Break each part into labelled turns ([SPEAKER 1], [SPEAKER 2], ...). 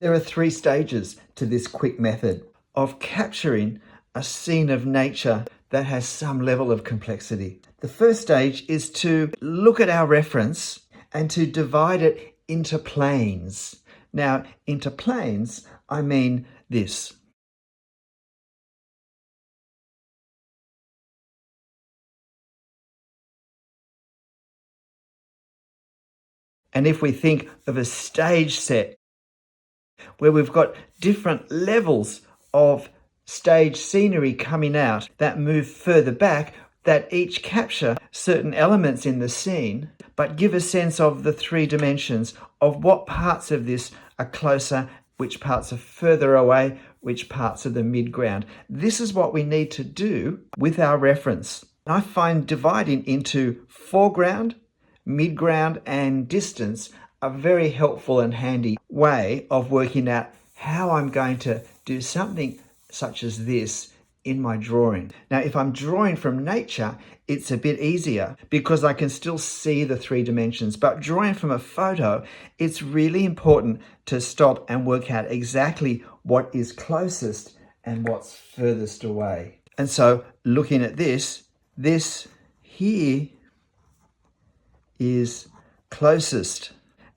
[SPEAKER 1] There are 3 stages to this quick method of capturing a scene of nature that has some level of complexity. The first stage is to look at our reference and to divide it into planes. Now, into planes, I mean this. And if we think of a stage set where we've got different levels of stage scenery coming out that move further back, that each capture certain elements in the scene, but give a sense of the 3 dimensions of what parts of this are closer, which parts are further away, which parts are the midground. This is what we need to do with our reference. I find dividing into foreground, midground and distance a very helpful and handy way of working out how I'm going to do something such as this in my drawing. Now, if I'm drawing from nature, it's a bit easier because I can still see the 3 dimensions. But drawing from a photo, it's really important to stop and work out exactly what is closest and what's furthest away. And so looking at this here is closest.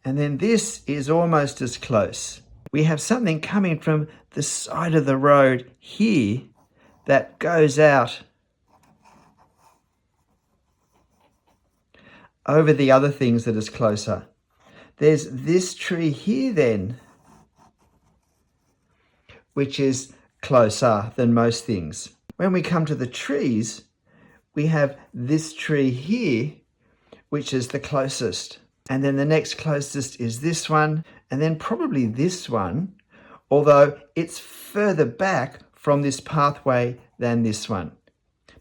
[SPEAKER 1] And then this is almost as close. We have something coming from the side of the road here that goes out over the other things that is closer. There's this tree here then, which is closer than most things. When we come to the trees, we have this tree here, which is the closest. And then the next closest is this one, and then probably this one, although it's further back from this pathway than this one.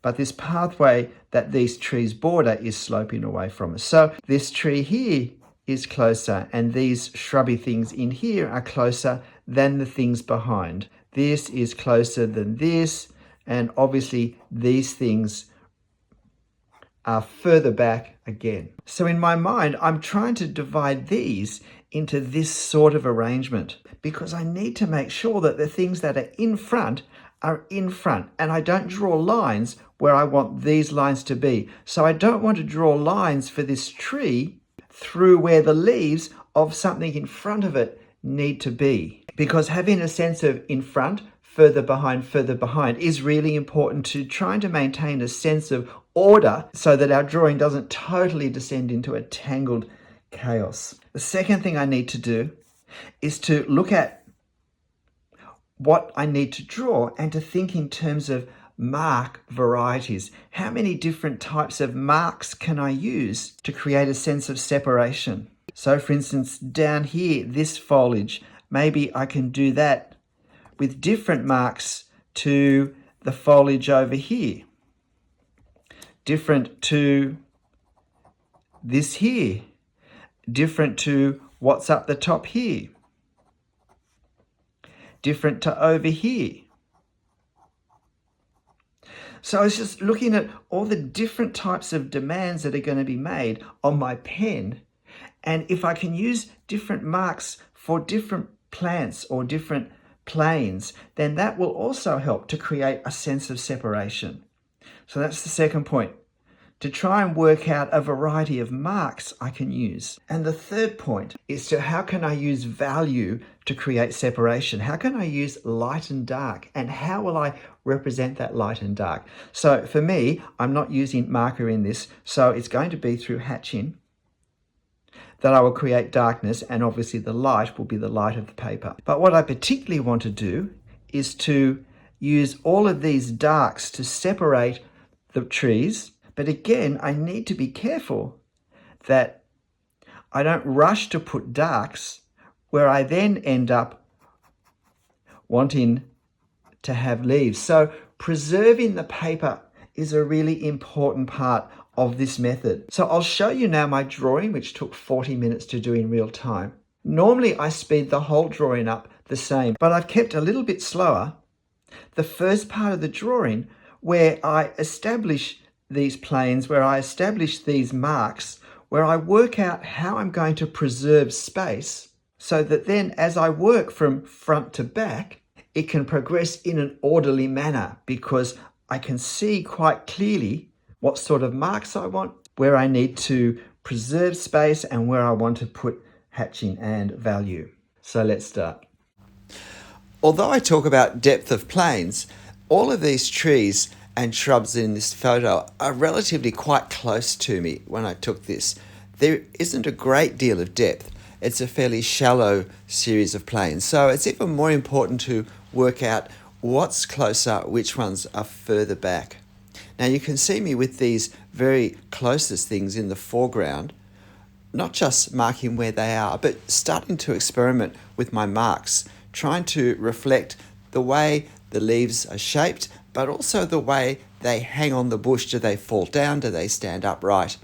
[SPEAKER 1] But this pathway that these trees border is sloping away from us. So this tree here is closer, and these shrubby things in here are closer than the things behind. This is closer than this, and obviously these things are further back again. So in my mind, I'm trying to divide these into this sort of arrangement because I need to make sure that the things that are in front, and I don't draw lines where I want these lines to be. So I don't want to draw lines for this tree through where the leaves of something in front of it need to be, because having a sense of in front, further behind is really important to trying to maintain a sense of order so that our drawing doesn't totally descend into a tangled chaos. The second thing I need to do is to look at what I need to draw and to think in terms of mark varieties. How many different types of marks can I use to create a sense of separation? So for instance, down here, this foliage, maybe I can do that with different marks to the foliage over here, different to this here, different to what's up the top here, different to over here. So I was just looking at all the different types of demands that are going to be made on my pen, and if I can use different marks for different plants or different planes, then that will also help to create a sense of separation. So that's the second point, to try and work out a variety of marks I can use. And the third point is to how can I use value to create separation? How can I use light and dark? And how will I represent that light and dark? So for me, I'm not using marker in this, so it's going to be through hatching that I will create darkness, and obviously the light will be the light of the paper. But what I particularly want to do is to use all of these darks to separate the trees. But again, I need to be careful that I don't rush to put darks where I then end up wanting to have leaves. So preserving the paper is a really important part of this method. So I'll show you now my drawing, which took 40 minutes to do in real time. Normally I speed the whole drawing up the same, but I've kept a little bit slower the first part of the drawing where I establish these planes, where I establish these marks, where I work out how I'm going to preserve space so that then as I work from front to back, it can progress in an orderly manner because I can see quite clearly what sort of marks I want, where I need to preserve space and where I want to put hatching and value. So let's start. Although I talk about depth of planes, all of these trees and shrubs in this photo are relatively quite close to me when I took this. There isn't a great deal of depth. It's a fairly shallow series of planes. So it's even more important to work out what's closer, which ones are further back. Now you can see me with these very closest things in the foreground, not just marking where they are, but starting to experiment with my marks, trying to reflect the way the leaves are shaped, but also the way they hang on the bush. Do they fall down? Do they stand upright?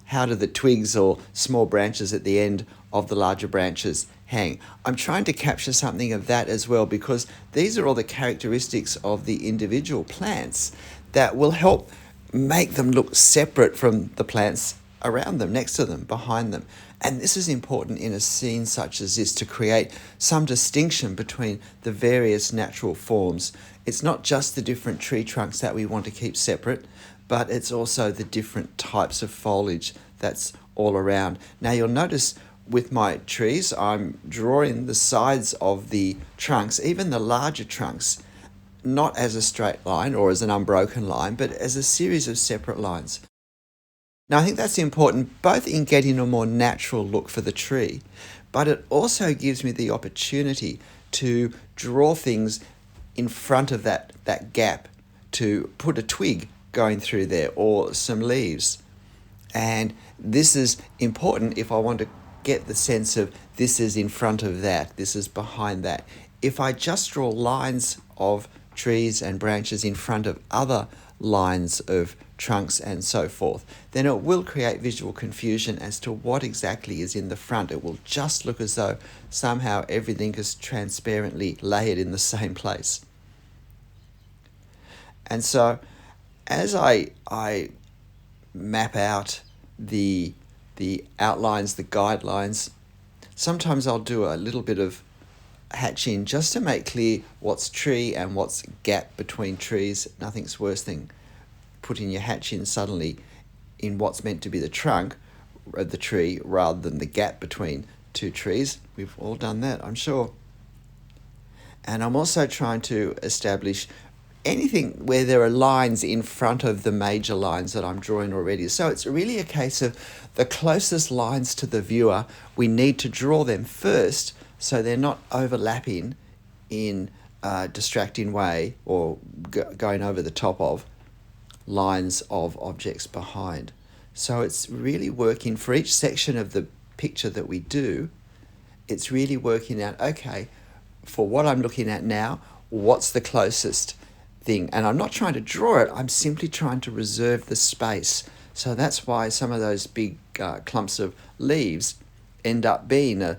[SPEAKER 1] How do the twigs or small branches at the end of the larger branches hang? I'm trying to capture something of that as well, because these are all the characteristics of the individual plants that will help make them look separate from the plants around them, next to them, behind them. And this is important in a scene such as this, to create some distinction between the various natural forms. It's not just the different tree trunks that we want to keep separate, but it's also the different types of foliage that's all around. Now you'll notice with my trees, I'm drawing the sides of the trunks, even the larger trunks, not as a straight line or as an unbroken line, but as a series of separate lines. Now I think that's important both in getting a more natural look for the tree, but it also gives me the opportunity to draw things in front of that gap, to put a twig going through there or some leaves. And this is important if I want to get the sense of this is in front of that, this is behind that. If I just draw lines of trees and branches in front of other lines of trunks and so forth, then it will create visual confusion as to what exactly is in the front. It will just look as though somehow everything is transparently layered in the same place. And so as I map out the outlines, the guidelines, sometimes I'll do a little bit of hatching just to make clear what's tree and what's gap between trees. Nothing's worse than putting your hatch in suddenly in what's meant to be the trunk of the tree rather than the gap between two trees. We've all done that, I'm sure. And I'm also trying to establish anything where there are lines in front of the major lines that I'm drawing already. So it's really a case of the closest lines to the viewer, we need to draw them first so they're not overlapping in a distracting way or going over the top of lines of objects behind. So it's really working for each section of the picture that we do. It's really working out, okay, for what I'm looking at now, what's the closest thing? And I'm not trying to draw it, I'm simply trying to reserve the space. So that's why some of those big clumps of leaves end up being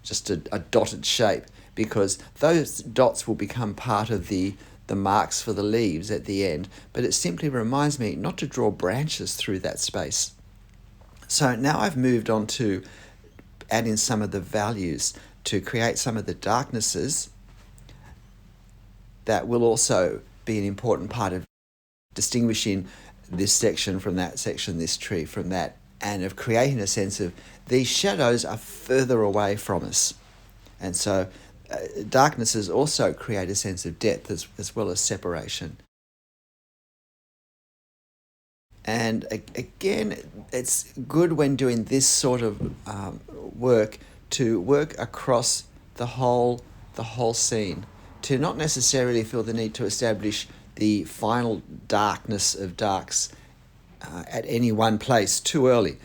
[SPEAKER 1] just a dotted shape, because those dots will become part of the marks for the leaves at the end, but it simply reminds me not to draw branches through that space. So now I've moved on to add in some of the values to create some of the darknesses that will also be an important part of distinguishing this section from that section, this tree from that, and of creating a sense of these shadows are further away from us. And so darknesses also create a sense of depth as well as separation. And again, it's good when doing this sort of work to work across the whole scene, to not necessarily feel the need to establish the final darkness of darks at any one place too early,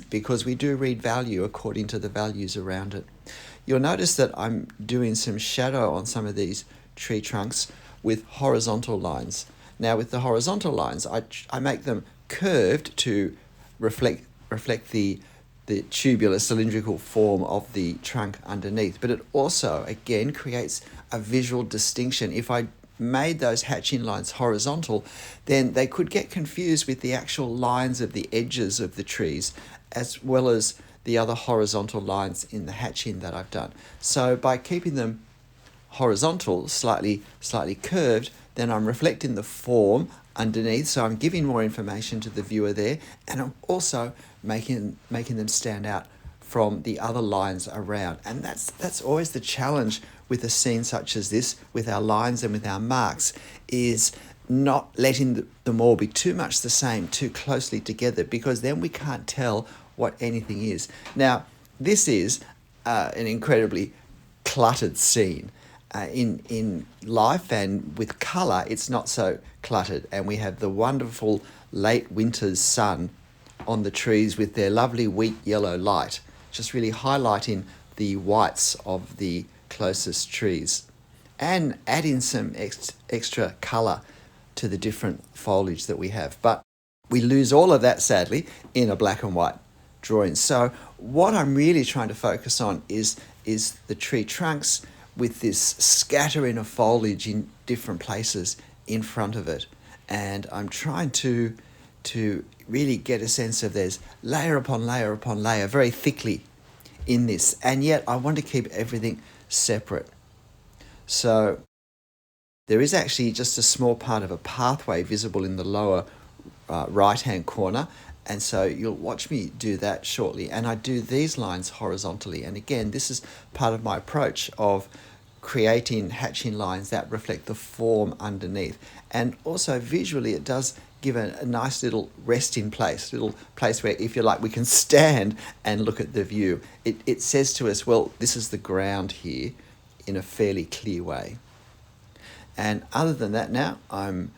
[SPEAKER 1] because we do read value according to the values around it. You'll notice that I'm doing some shadow on some of these tree trunks with horizontal lines. Now with the horizontal lines, I make them curved to reflect the tubular cylindrical form of the trunk underneath, but it also again creates a visual distinction. If I made those hatching lines horizontal, then they could get confused with the actual lines of the edges of the trees, as well as the other horizontal lines in the hatching that I've done. So by keeping them horizontal, slightly curved, then I'm reflecting the form underneath, so I'm giving more information to the viewer there, and I'm also making them stand out from the other lines around. And that's always the challenge with a scene such as this, with our lines and with our marks, is not letting them all be too much the same, too closely together, because then we can't tell what anything is. Now, this is an incredibly cluttered scene. In life and with colour, it's not so cluttered, and we have the wonderful late winter's sun on the trees with their lovely wheat yellow light, just really highlighting the whites of the closest trees and adding some extra colour to the different foliage that we have. But we lose all of that, sadly, in a black and white drawing. So what I'm really trying to focus on is the tree trunks with this scattering of foliage in different places in front of it. And I'm trying to really get a sense of there's layer upon layer upon layer very thickly in this, and yet I want to keep everything separate. So there is actually just a small part of a pathway visible in the lower right-hand corner, and so you'll watch me do that shortly. And I do these lines horizontally, and again, this is part of my approach of creating hatching lines that reflect the form underneath. And also visually it does give a nice little resting place, little place where, if you like, we can stand and look at the view. It says to us, well, this is the ground here, in a fairly clear way. And other than that, now I'm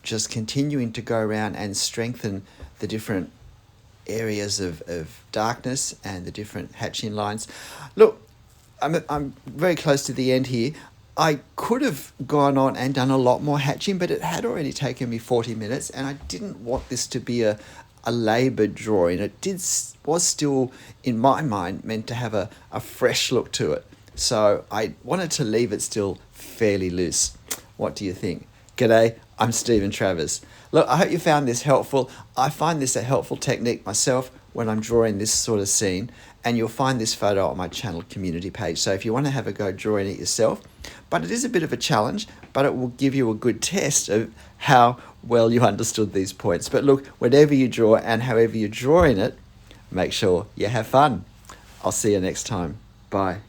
[SPEAKER 1] just continuing to go around and strengthen the different areas of darkness and the different hatching lines. Look, I'm very close to the end here. I could have gone on and done a lot more hatching, but it had already taken me 40 minutes, and I didn't want this to be a laboured drawing. It was still, in my mind, meant to have a fresh look to it. So I wanted to leave it still fairly loose. What do you think? G'day, I'm Stephen Travers. Look, I hope you found this helpful. I find this a helpful technique myself when I'm drawing this sort of scene, and you'll find this photo on my channel community page. So if you want to have a go drawing it yourself, but it is a bit of a challenge, but it will give you a good test of how well you understood these points. But look, whatever you draw and however you're drawing it, make sure you have fun. I'll see you next time. Bye.